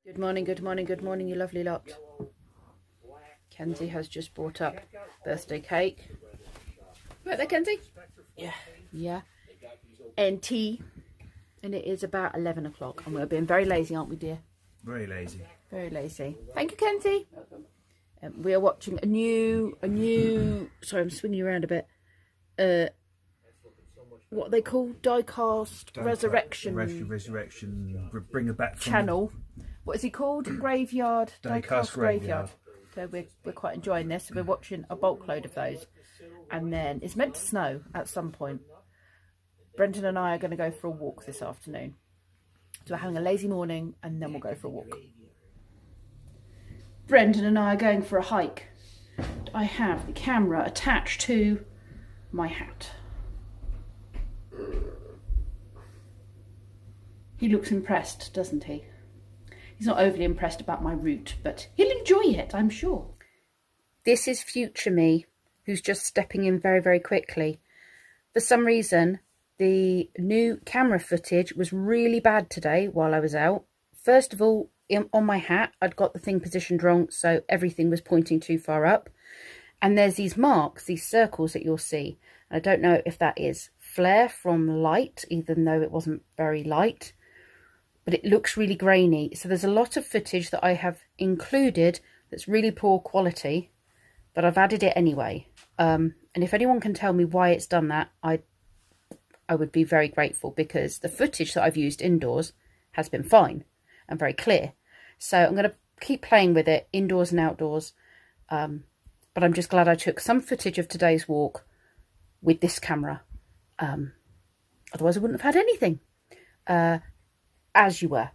Good morning, good morning, good morning, you lovely lot. Kenzie has just brought up birthday cake. Right there, Kenzie? Yeah. Yeah. And tea. And it is about 11 o'clock. And we're being very lazy, aren't we, dear? Very lazy. Very lazy. Thank you, Kenzie. We are watching a new, sorry, I'm swinging around a bit. What are they called? Diecast Resurrection. Resurrection. Bring her back from channel. What is he called? Graveyard. Diecast Graveyard. So we're quite enjoying this. So we're watching a bulk load of those. And then it's meant to snow at some point. Brendan and I are going to go for a walk this afternoon. So we're having a lazy morning and then we'll go for a walk. Brendan and I are going for a hike. I have the camera attached to my hat. He looks impressed, doesn't he? He's not overly impressed about my route, but he'll enjoy it, I'm sure. This is future me, who's just stepping in very, very quickly. For some reason, the new camera footage was really bad today while I was out. First of all, on my hat, I'd got the thing positioned wrong, so everything was pointing too far up. And there's these marks, these circles that you'll see. I don't know if that is flare from light, even though it wasn't very light. But it looks really grainy. So there's a lot of footage that I have included that's really poor quality, but I've added it anyway. And if anyone can tell me why it's done that, I would be very grateful, because the footage that I've used indoors has been fine and very clear. So I'm going to keep playing with it indoors and outdoors. But I'm just glad I took some footage of today's walk with this camera. Otherwise I wouldn't have had anything. As you were.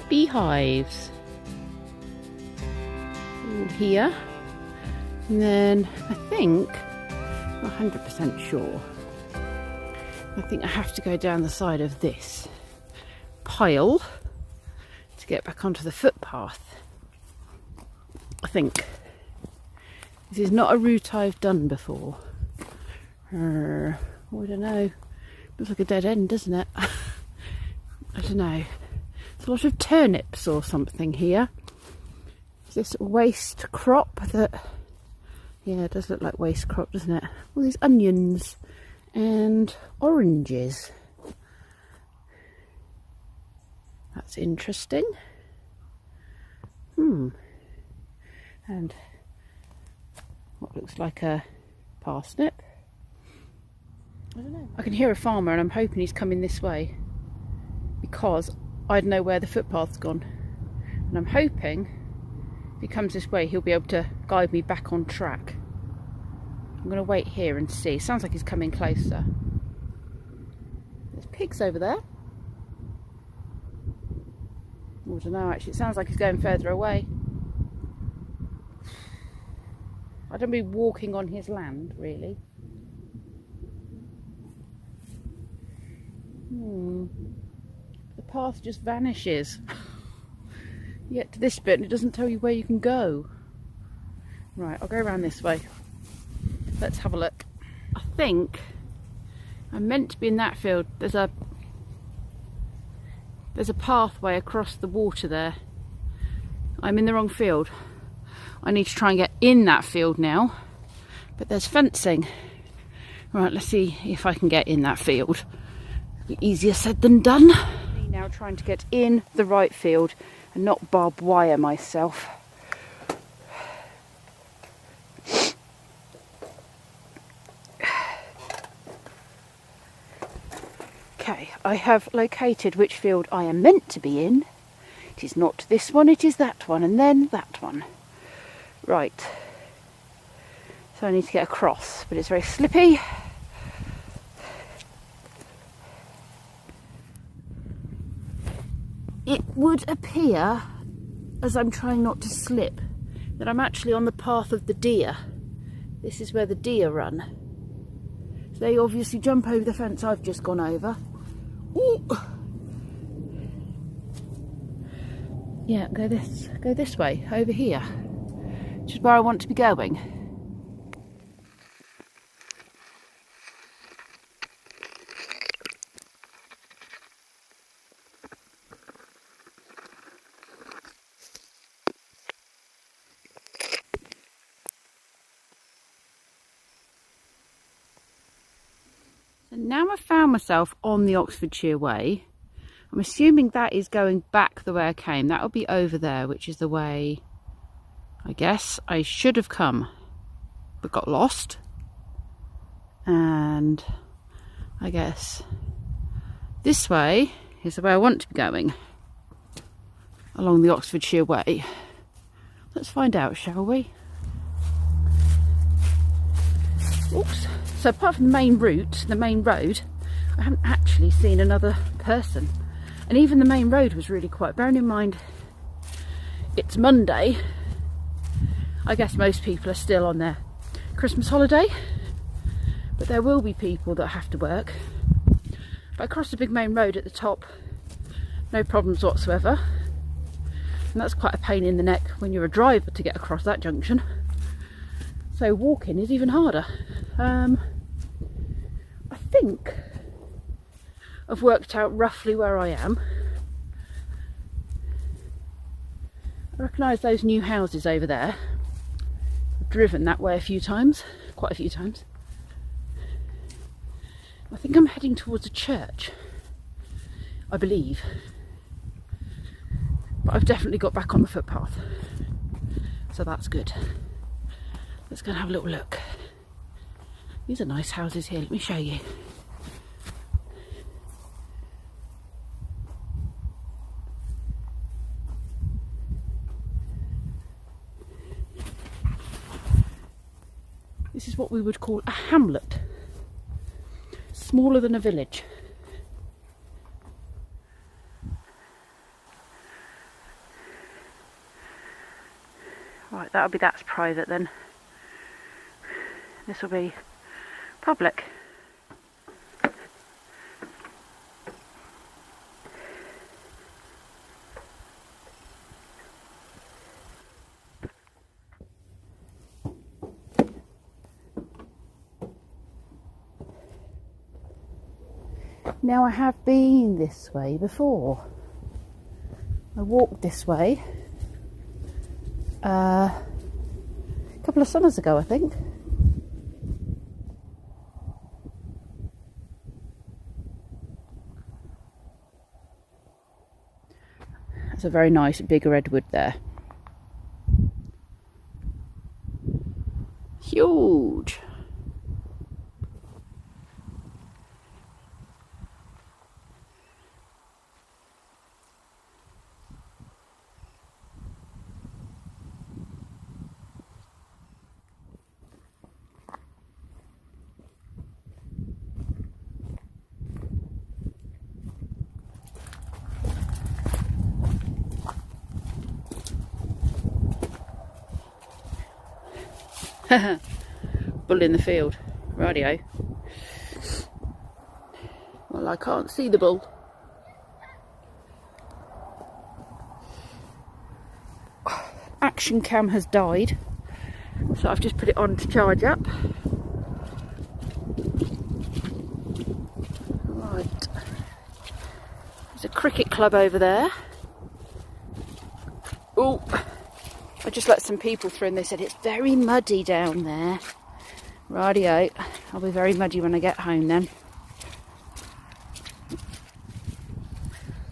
Beehives all here, and then I think, not 100% sure, I think I have to go down the side of this pile to get back onto the footpath. I think this is not a route I've done before. I don't know, looks like a dead end, doesn't it? I don't know. A lot of turnips or something here. Is this waste crop that... Yeah, it does look like waste crop, doesn't it? All these onions and oranges. That's interesting. And what looks like a parsnip. I don't know. I can hear a farmer and I'm hoping he's coming this way, because I'd know where the footpath's gone, and I'm hoping if he comes this way he'll be able to guide me back on track. I'm going to wait here and see. Sounds like he's coming closer. There's pigs over there. I don't know, actually it sounds like he's going further away. I don't be walking on his land really. The path just vanishes. You get to this bit and it doesn't tell you where you can go. Right, I'll go around this way. Let's have a look. I think I'm meant to be in that field. There's a There's a pathway across the water there. I'm in the wrong field. I need to try and get in that field now, but there's fencing. Right, let's see if I can get in that field. Be easier said than done. Now trying to get in the right field and not barbed wire myself. Okay, I have located which field I am meant to be in. It is not this one, it is that one, and then that one. Right. So I need to get across, but it's very slippy. It would appear, as I'm trying not to slip, that I'm actually on the path of the deer. This is where the deer run. So they obviously jump over the fence I've just gone over. Ooh. Yeah, go this way, over here, which is where I want to be going. So now I've found myself on the Oxfordshire Way. I'm assuming that is going back the way I came. That'll be over there, which is the way I guess I should have come, but got lost. And I guess this way is the way I want to be going, along the Oxfordshire Way. Let's find out, shall we? Oops. So apart from the main route, the main road, I haven't actually seen another person. And even the main road was really quiet. Bearing in mind it's Monday, I guess most people are still on their Christmas holiday, but there will be people that have to work. But I crossed the big main road at the top, no problems whatsoever. And that's quite a pain in the neck when you're a driver to get across that junction. So walking is even harder. I think I've worked out roughly where I am. I recognise those new houses over there. I've driven that way a few times, quite a few times. I think I'm heading towards a church, I believe. But I've definitely got back on the footpath, so that's good. Let's go and have a little look. These are nice houses here, let me show you. This is what we would call a hamlet. Smaller than a village. Right, that's private then. This will be public. Now I have been this way before. I walked this way a couple of summers ago, I think. That's a very nice big redwood there. Huge. Bull in the field. Radio. Well, I can't see the bull. Action cam has died, so I've just put it on to charge up. Right. There's a cricket club over there. Oh, I just let some people through and they said it's very muddy down there. Rightio, I'll be very muddy when I get home then.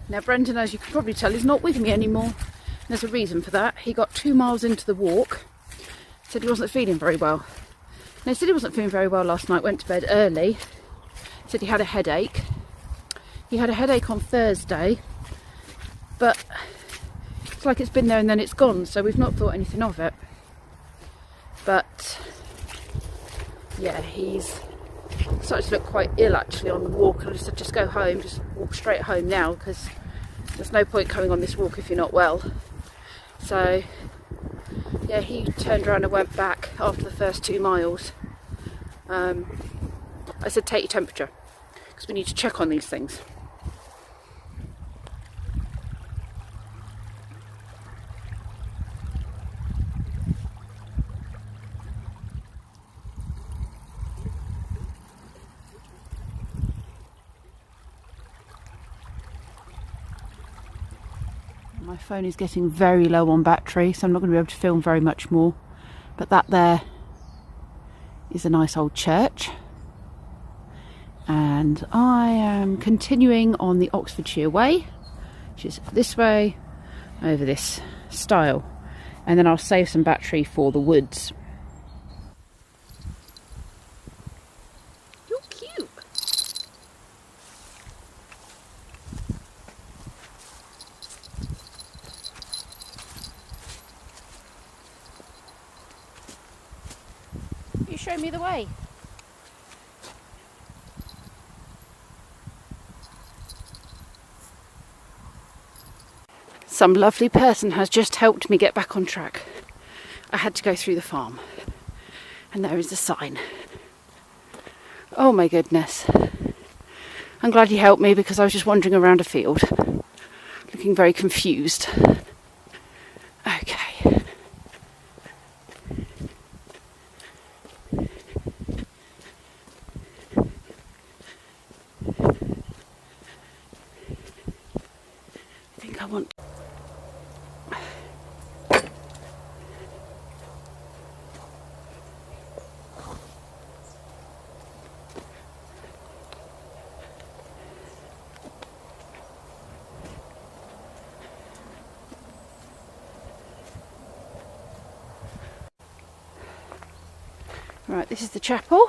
Now Brendan, as you can probably tell, is not with me anymore. There's a reason for that. He got 2 miles into the walk, said he wasn't feeling very well. Now he said he wasn't feeling very well last night, went to bed early, said he had a headache. He had a headache on Thursday, but it's like it's been there and then it's gone, so we've not thought anything of it. But yeah, he's started to look quite ill actually on the walk, and I said just go home, just walk straight home now, because there's no point coming on this walk if you're not well. So yeah, he turned around and went back after the first 2 miles. I said take your temperature, because we need to check on these things. My phone is getting very low on battery, so I'm not going to be able to film very much more. But that there is a nice old church. And I am continuing on the Oxfordshire way, which is this way, over this stile. And then I'll save some battery for the woods. You're cute. You show me the way. Some lovely person has just helped me get back on track. I had to go through the farm, and there is a sign. Oh my goodness. I'm glad he helped me, because I was just wandering around a field, looking very confused. Okay. I think I want... Right, this is the chapel.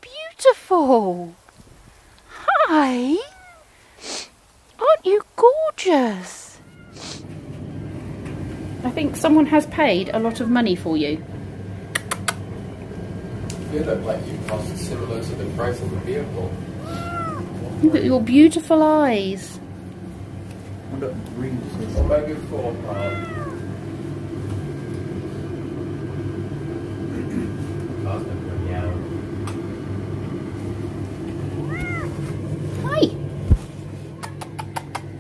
Beautiful. Hi. Aren't you gorgeous? I think someone has paid a lot of money for you. You look like you cost similar to the price of the vehicle. Look at your beautiful eyes. Or maybe £4.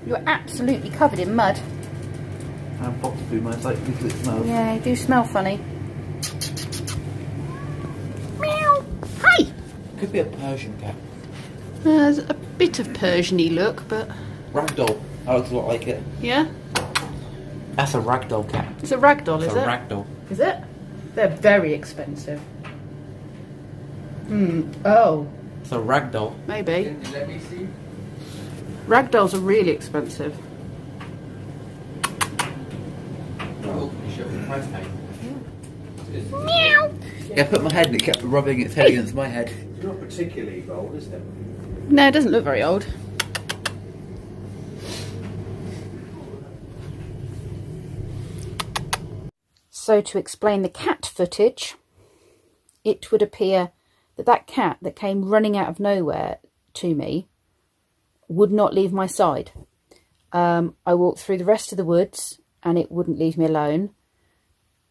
You're absolutely covered in mud. And pops do my like because it smells. Yeah, you do smell funny. Meow. Hi. Could be a Persian cat. There's a bit of Persian-y look, but... Ragdoll. That looks a lot like it. Yeah? That's a ragdoll cat. It's a ragdoll, is It's a it? ragdoll. Is it? They're very expensive. Oh. It's a ragdoll. Maybe. Let me see. Ragdolls are really expensive. Oh, you show the price tag. Meow. Yeah, I put my head and it kept rubbing its head against my head. It's not particularly old, is it? No, it doesn't look very old. So to explain the cat footage, it would appear that that cat that came running out of nowhere to me would not leave my side. I walked through the rest of the woods and it wouldn't leave me alone.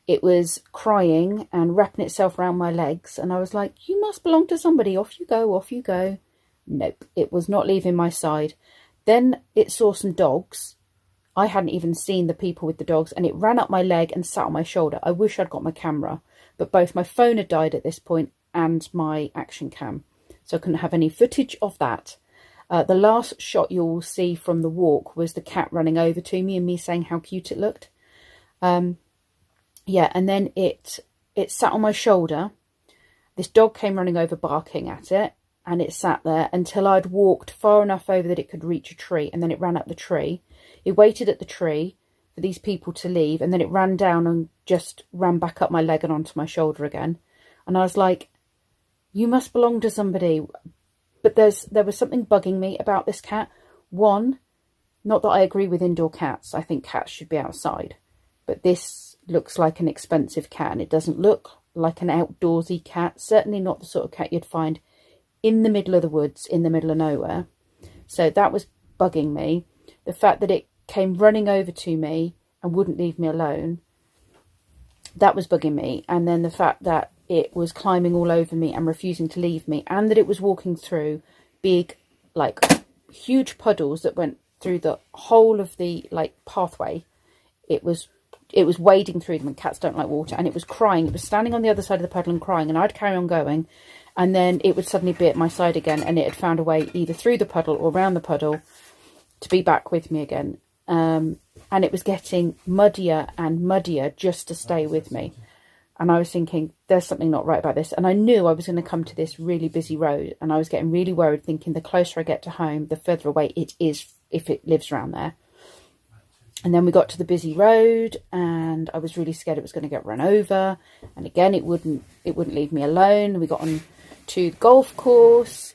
It was crying and wrapping itself around my legs, and I was like, you must belong to somebody, off you go, off you go. Nope, it was not leaving my side. Then it saw some dogs. I hadn't even seen the people with the dogs, and it ran up my leg and sat on my shoulder. I wish I'd got my camera, but both my phone had died at this point and my action cam, so I couldn't have any footage of that. The last shot you'll see from the walk was the cat running over to me and me saying how cute it looked. Yeah, and then it sat on my shoulder. This dog came running over barking at it, and it sat there until I'd walked far enough over that it could reach a tree, and then it ran up the tree. It waited at the tree for these people to leave, and then it ran down and just ran back up my leg and onto my shoulder again. And I was like, you must belong to somebody. But there was something bugging me about this cat. One, not that I agree with indoor cats. I think cats should be outside. But this looks like an expensive cat, and it doesn't look like an outdoorsy cat. Certainly not the sort of cat you'd find in the middle of the woods, in the middle of nowhere. So that was bugging me. The fact that it came running over to me and wouldn't leave me alone, that was bugging me. And then the fact that it was climbing all over me and refusing to leave me, and that it was walking through big, like, huge puddles that went through the whole of the, like, pathway. It was wading through them, and cats don't like water, and it was crying. It was standing on the other side of the puddle and crying, and I'd carry on going, and then it would suddenly be at my side again, and it had found a way either through the puddle or around the puddle to be back with me again. And it was getting muddier and muddier just to stay with me. And I was thinking, there's something not right about this. And I knew I was going to come to this really busy road, and I was getting really worried, thinking the closer I get to home, the further away it is if it lives around there. And then we got to the busy road, and I was really scared it was going to get run over. And again, it wouldn't leave me alone. We got on to the golf course,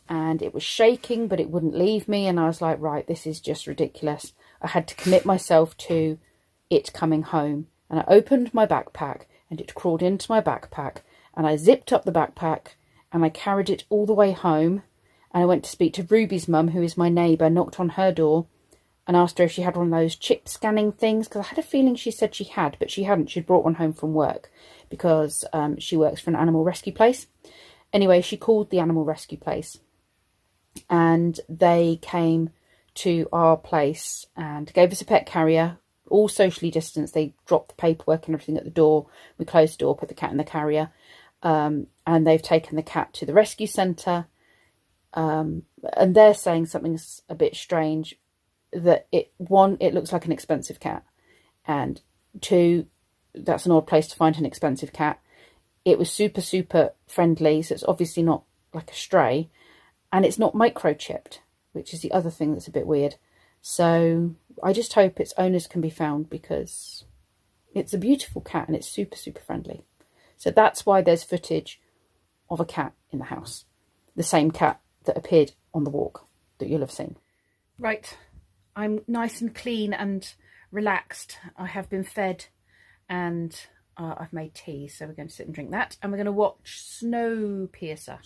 and it was shaking, but it wouldn't leave me. And I was like, right, this is just ridiculous. I had to commit myself to it coming home. And I opened my backpack, and it crawled into my backpack, and I zipped up the backpack, and I carried it all the way home. And I went to speak to Ruby's mum, who is my neighbour, knocked on her door, and asked her if she had one of those chip scanning things, because I had a feeling she said she had, but she hadn't. She'd brought one home from work, because she works for an animal rescue place. Anyway, she called the animal rescue place, and they came to our place and gave us a pet carrier, all socially distanced. They dropped the paperwork and everything at the door. We closed the door, put the cat in the carrier, and they've taken the cat to the rescue centre. And they're saying something's a bit strange, that it looks like an expensive cat, and two, that's an odd place to find an expensive cat. It was super, super friendly, so it's obviously not like a stray, and it's not microchipped, which is the other thing that's a bit weird. So I just hope its owners can be found, because it's a beautiful cat and it's super, super friendly. So that's why there's footage of a cat in the house. The same cat that appeared on the walk that you'll have seen. Right, I'm nice and clean and relaxed. I have been fed, and I've made tea, so we're going to sit and drink that, and we're going to watch Snowpiercer.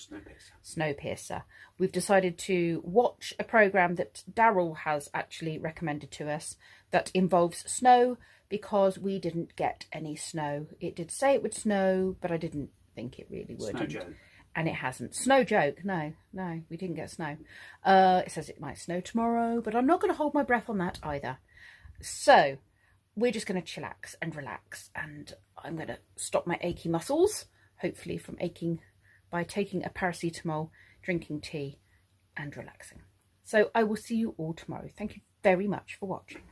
We've decided to watch a programme that Daryl has actually recommended to us that involves snow, because we didn't get any snow. It did say it would snow, but I didn't think it really would. Snow joke. And it hasn't. Snow joke. No, we didn't get snow. It says it might snow tomorrow, but I'm not going to hold my breath on that either. So we're just going to chillax and relax, and I'm going to stop my achy muscles, hopefully from aching, by taking a paracetamol, drinking tea and relaxing. So I will see you all tomorrow. Thank you very much for watching.